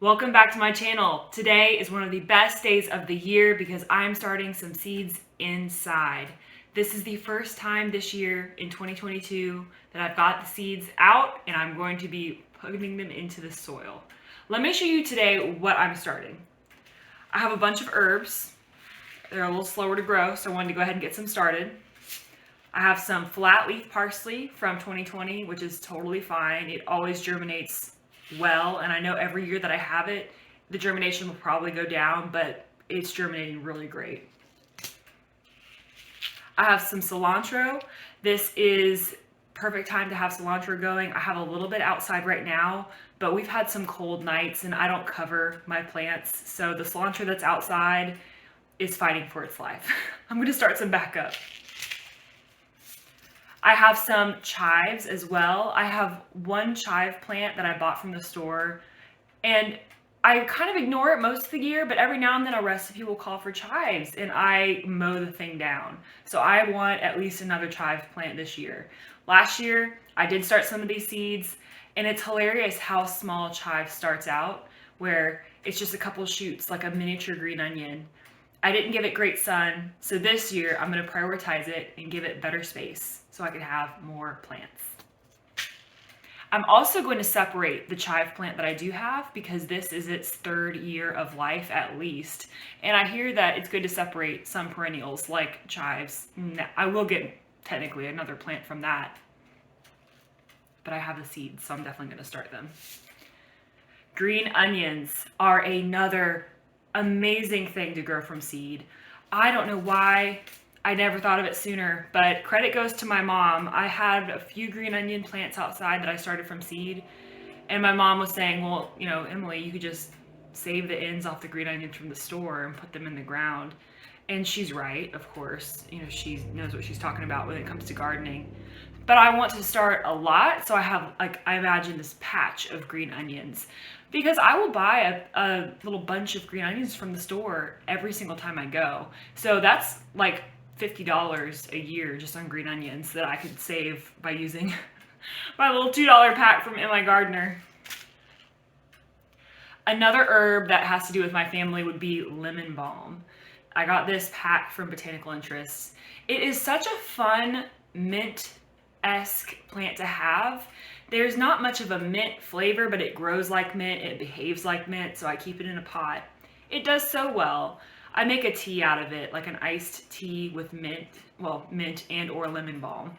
Welcome back to my channel. Today is one of the best days of the year because I'm starting some seeds inside. This is the first time this year in 2022 that I've got the seeds out and I'm going to be putting them into the soil. Let me show you today what I'm starting. I have a bunch of herbs. They're a little slower to grow, so I wanted to go ahead and get some started. I have some flat leaf parsley from 2020, which is totally fine. It always germinates well, and I know every year that I have it, the germination will probably go down, but it's germinating really great. I have some cilantro. This is perfect time to have cilantro going. I have a little bit outside right now, but we've had some cold nights and I don't cover my plants, so the cilantro that's outside is fighting for its life. I'm going to start some back up. I have some chives as well. I have one chive plant that I bought from the store, and I kind of ignore it most of the year, but every now and then a recipe will call for chives and I mow the thing down. So I want at least another chive plant this year. Last year, I did start some of these seeds, and it's hilarious how small chive starts out, where it's just a couple shoots, like a miniature green onion. I didn't give it great sun, so this year I'm going to prioritize it and give it better space so I can have more plants. I'm also going to separate the chive plant that I do have because this is its third year of life at least, and I hear that it's good to separate some perennials like chives. I will get technically another plant from that, but I have the seeds, so I'm definitely going to start them. Green onions are another amazing thing to grow from seed. I don't know why I never thought of it sooner, but credit goes to my mom. I had a few green onion plants outside that I started from seed, and my mom was saying, well, you know, Emily, you could just save the ends off the green onions from the store and put them in the ground. And she's right, of course. You know, she knows what she's talking about when it comes to gardening. But I want to start a lot, so I have, like, I imagine this patch of green onions, because I will buy a little bunch of green onions from the store every single time I go. So that's like $50 a year just on green onions that I could save by using my little $2 pack from Mily.gardening. Another herb that has to do with my family would be lemon balm. I got this pack from Botanical Interests. It is such a fun mint-esque plant to have. There's not much of a mint flavor, but it grows like mint, it behaves like mint, so I keep it in a pot. It does so well. I make a tea out of it, like an iced tea with mint, well, mint and or lemon balm.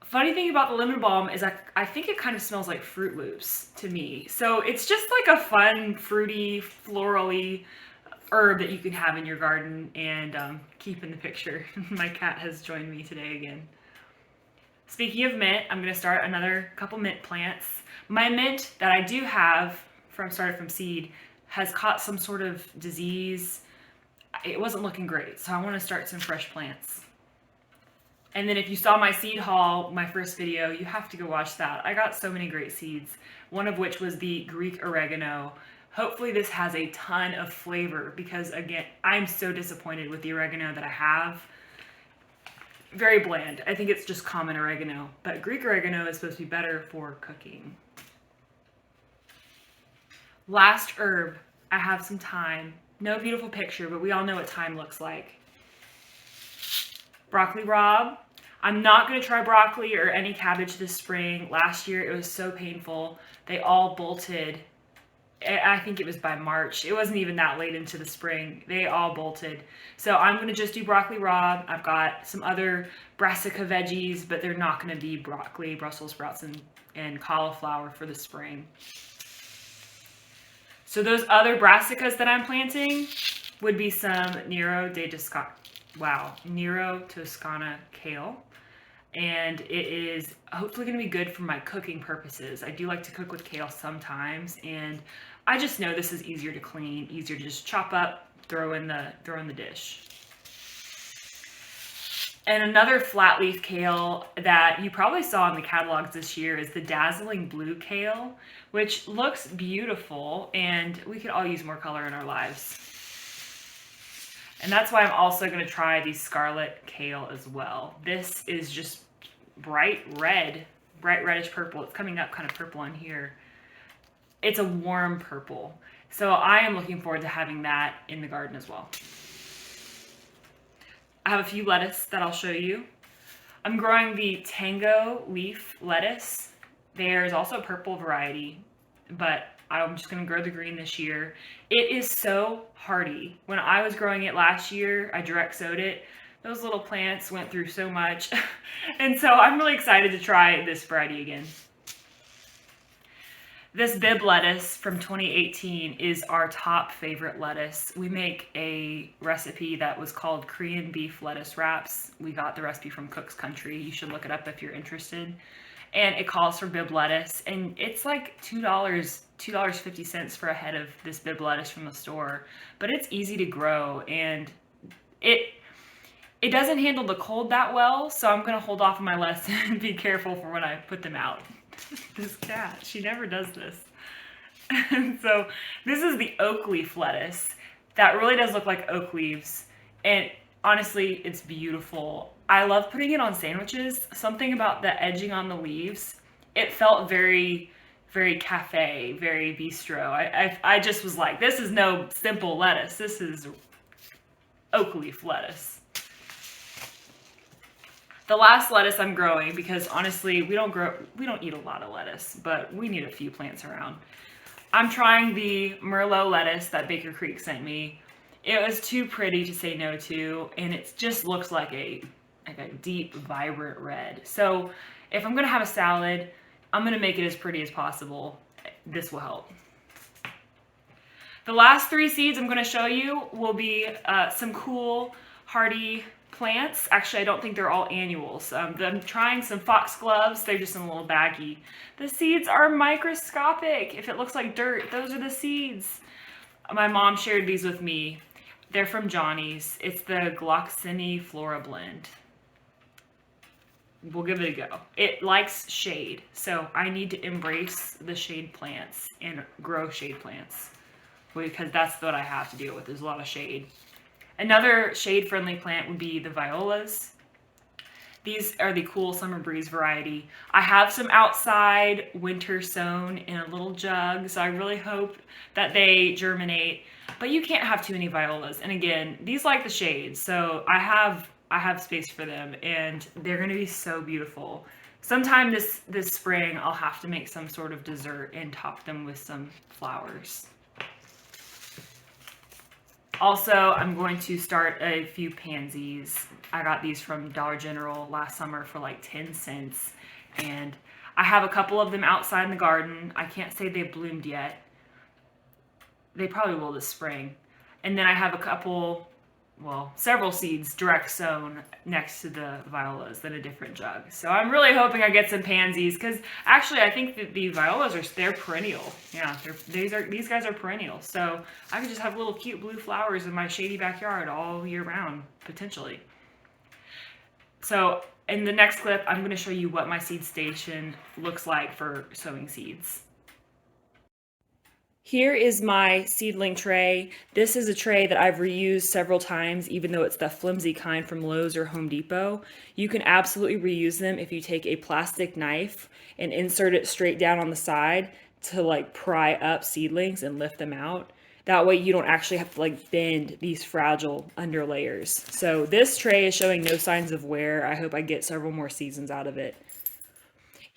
Funny thing about the lemon balm is I think it kind of smells like Fruit Loops to me. So it's just like a fun, fruity, florally herb that you can have in your garden and keep in the picture. My cat has joined me today again. Speaking of mint, I'm going to start another couple mint plants. My mint that I do have started from seed has caught some sort of disease. It wasn't looking great, so I want to start some fresh plants. And then if you saw my seed haul, my first video, you have to go watch that. I got so many great seeds, one of which was the Greek oregano. Hopefully this has a ton of flavor because, again, I'm so disappointed with the oregano that I have. Very bland. I think it's just common oregano, but Greek oregano is supposed to be better for cooking. Last herb, I have some thyme. No beautiful picture, but we all know what thyme looks like. Broccoli rabe. I'm not going to try broccoli or any cabbage this spring. Last year it was so painful. They all bolted. I think it was by March. It wasn't even that late into the spring. They all bolted. So I'm going to just do broccoli rabe. I've got some other brassica veggies, but they're not going to be broccoli, Brussels sprouts, and cauliflower for the spring. So those other brassicas that I'm planting would be some Nero Toscana kale. And it is hopefully going to be good for my cooking purposes. I do like to cook with kale sometimes, and I just know this is easier to clean, easier to just chop up, throw in the dish. And another flat leaf kale that you probably saw in the catalogs this year is the dazzling blue kale, which looks beautiful, and we could all use more color in our lives. And that's why I'm also going to try the scarlet kale as well. This is just bright reddish purple. It's coming up kind of purple on here. it's a warm purple. So I am looking forward to having that in the garden as well. I have a few lettuce that I'll show you. I'm growing the Tango leaf lettuce. There's also a purple variety, but I'm just gonna grow the green this year. It is so hardy. When I was growing it last year, I direct sowed it. Those little plants went through so much. And so I'm really excited to try this variety again. This Bib lettuce from 2018 is our top favorite lettuce. We make a recipe that was called Korean beef lettuce wraps. We got the recipe from Cook's Country. You should look it up if you're interested. And it calls for Bib lettuce, and it's like $2.50 for a head of this Bib lettuce from the store. But it's easy to grow, and it doesn't handle the cold that well, so I'm gonna hold off on my lettuce and be careful for when I put them out. This cat, she never does this. And so this is the oak leaf lettuce. That really does look like oak leaves, and honestly, it's beautiful. I love putting it on sandwiches. Something about the edging on the leaves, it felt very, very cafe, very bistro. I just was like, this is no simple lettuce. This is oak leaf lettuce. The last lettuce I'm growing, because honestly, we don't eat a lot of lettuce, but we need a few plants around. I'm trying the Merlot lettuce that Baker Creek sent me. It was too pretty to say no to, and it just looks like a deep, vibrant red. So if I'm gonna have a salad, I'm gonna make it as pretty as possible. This will help. The last 3 seeds I'm gonna show you will be some cool, hardy plants. Actually, I don't think they're all annuals. I'm trying some foxgloves. They're just in a little baggie. The seeds are microscopic. If it looks like dirt, those are the seeds. My mom shared these with me. They're from Johnny's. It's the Gloxini Flora blend. We'll give it a go. It likes shade, so I need to embrace the shade plants and grow shade plants, because that's what I have to deal with. There's a lot of shade. Another shade-friendly plant would be the violas. These are the cool summer breeze variety. I have some outside winter sown in a little jug, so I really hope that they germinate. But you can't have too many violas. And again, these like the shade, so I have space for them, and they're going to be so beautiful. Sometime this spring, I'll have to make some sort of dessert and top them with some flowers. Also, I'm going to start a few pansies. I got these from Dollar General last summer for like 10 cents. And I have a couple of them outside in the garden. I can't say they've bloomed yet. They probably will this spring. And then I have a couple, well, several seeds direct sown next to the violas in a different jug. So I'm really hoping I get some pansies, because actually I think that the violas they're perennial. Yeah, these guys are perennial. So I could just have little cute blue flowers in my shady backyard all year round, potentially. So in the next clip, I'm going to show you what my seed station looks like for sowing seeds. Here is my seedling tray. This is a tray that I've reused several times, even though it's the flimsy kind from Lowe's or Home Depot. You can absolutely reuse them if you take a plastic knife and insert it straight down on the side to like pry up seedlings and lift them out. That way you don't actually have to like bend these fragile under layers. So this tray is showing no signs of wear. I hope I get several more seasons out of it.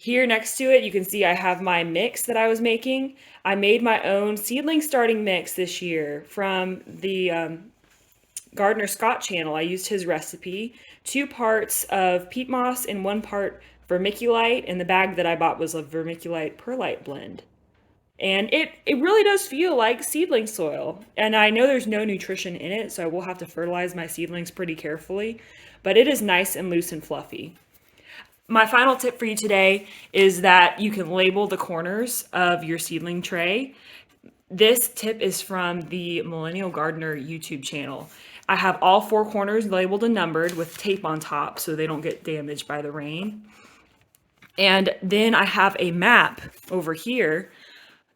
Here next to it, you can see I have my mix that I was making. I made my own seedling starting mix this year from the Gardener Scott channel. I used his recipe, 2 parts of peat moss and 1 part vermiculite, and the bag that I bought was a vermiculite perlite blend. And it really does feel like seedling soil. And I know there's no nutrition in it, so I will have to fertilize my seedlings pretty carefully, but it is nice and loose and fluffy. My final tip for you today is that you can label the corners of your seedling tray. This tip is from the Millennial Gardener YouTube channel. I have all 4 corners labeled and numbered with tape on top so they don't get damaged by the rain. And then I have a map over here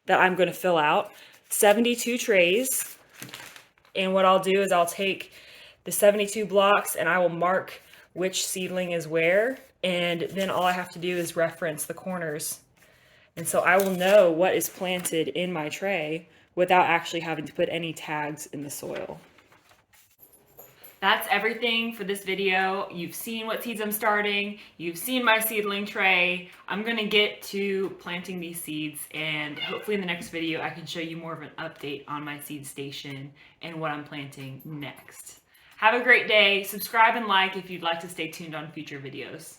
that I'm going to fill out, 72 trays. And what I'll do is I'll take the 72 blocks and I will mark which seedling is where. And then all I have to do is reference the corners And so I will know what is planted in my tray without actually having to put any tags in the soil. That's everything for this video. You've seen what seeds I'm starting. You've seen my seedling tray. I'm gonna get to planting these seeds, and hopefully in the next video I can show you more of an update on my seed station and what I'm planting next. Have a great day. Subscribe and like if you'd like to stay tuned on future videos.